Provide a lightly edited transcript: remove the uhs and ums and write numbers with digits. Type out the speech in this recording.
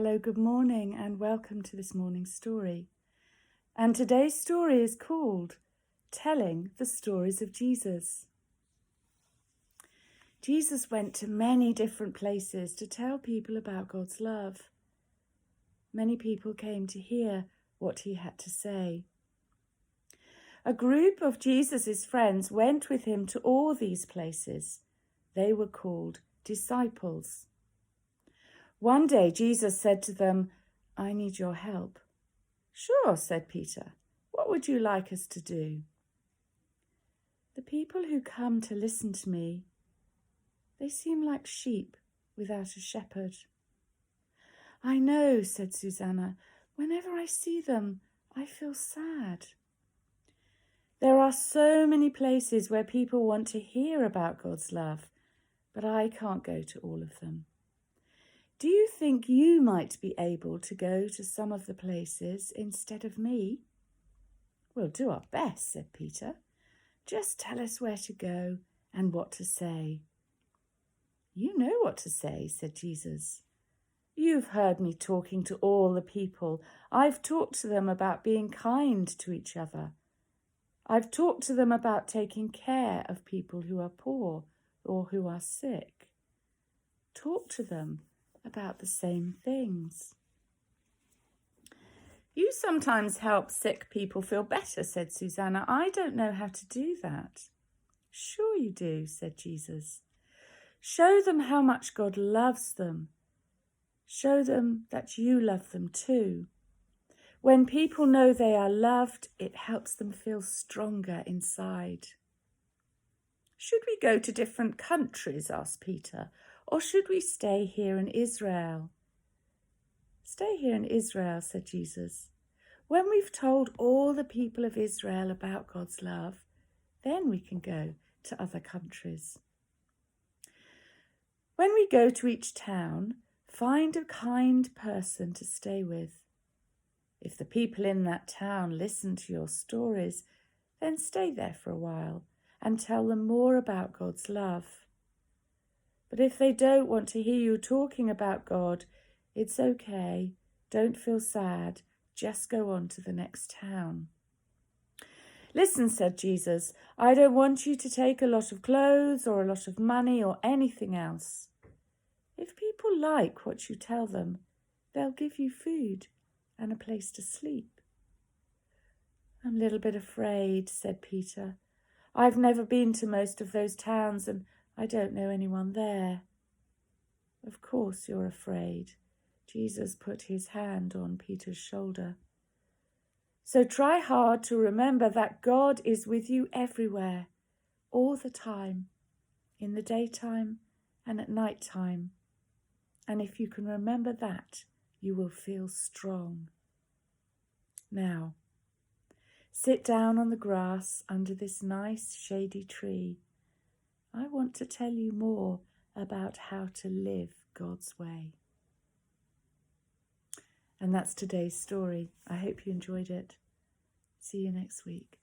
Hello, good morning, and welcome to this morning's story. And today's story is called Telling the Stories of Jesus. Jesus went to many different places to tell people about God's love. Many people came to hear what he had to say. A group of Jesus' friends went with him to all these places. They were called disciples. One day Jesus said to them, "I need your help." "Sure," said Peter. "What would you like us to do?" "The people who come to listen to me, they seem like sheep without a shepherd." "I know," said Susanna. "Whenever I see them, I feel sad." There are so many places where people want to hear about God's love, but I can't go to all of them. Do you think you might be able to go to some of the places instead of me? "We'll do our best," said Peter. "Just tell us where to go and what to say." "You know what to say," said Jesus. "You've heard me talking to all the people. I've talked to them about being kind to each other. I've talked to them about taking care of people who are poor or who are sick. Talk to them about the same things." "You sometimes help sick people feel better," said Susanna. "I don't know how to do that." "Sure you do," said Jesus. "Show them how much God loves them. Show them that you love them too. When people know they are loved, it helps them feel stronger inside." "Should we go to different countries?" asked Peter. "Or should we stay here in Israel?" "Stay here in Israel," said Jesus. "When we've told all the people of Israel about God's love, then we can go to other countries." When we go to each town, find a kind person to stay with. If the people in that town listen to your stories, then stay there for a while and tell them more about God's love. But if they don't want to hear you talking about God, it's okay. Don't feel sad. Just go on to the next town. "Listen," said Jesus, "I don't want you to take a lot of clothes or a lot of money or anything else. If people like what you tell them, they'll give you food and a place to sleep." "I'm a little bit afraid," said Peter. "I've never been to most of those towns and I don't know anyone there." "Of course you're afraid." Jesus put his hand on Peter's shoulder. "So try hard to remember that God is with you everywhere, all the time, in the daytime and at night time. And if you can remember that, you will feel strong. Now, sit down on the grass under this nice shady tree. I want to tell you more about how to live God's way." And that's today's story. I hope you enjoyed it. See you next week.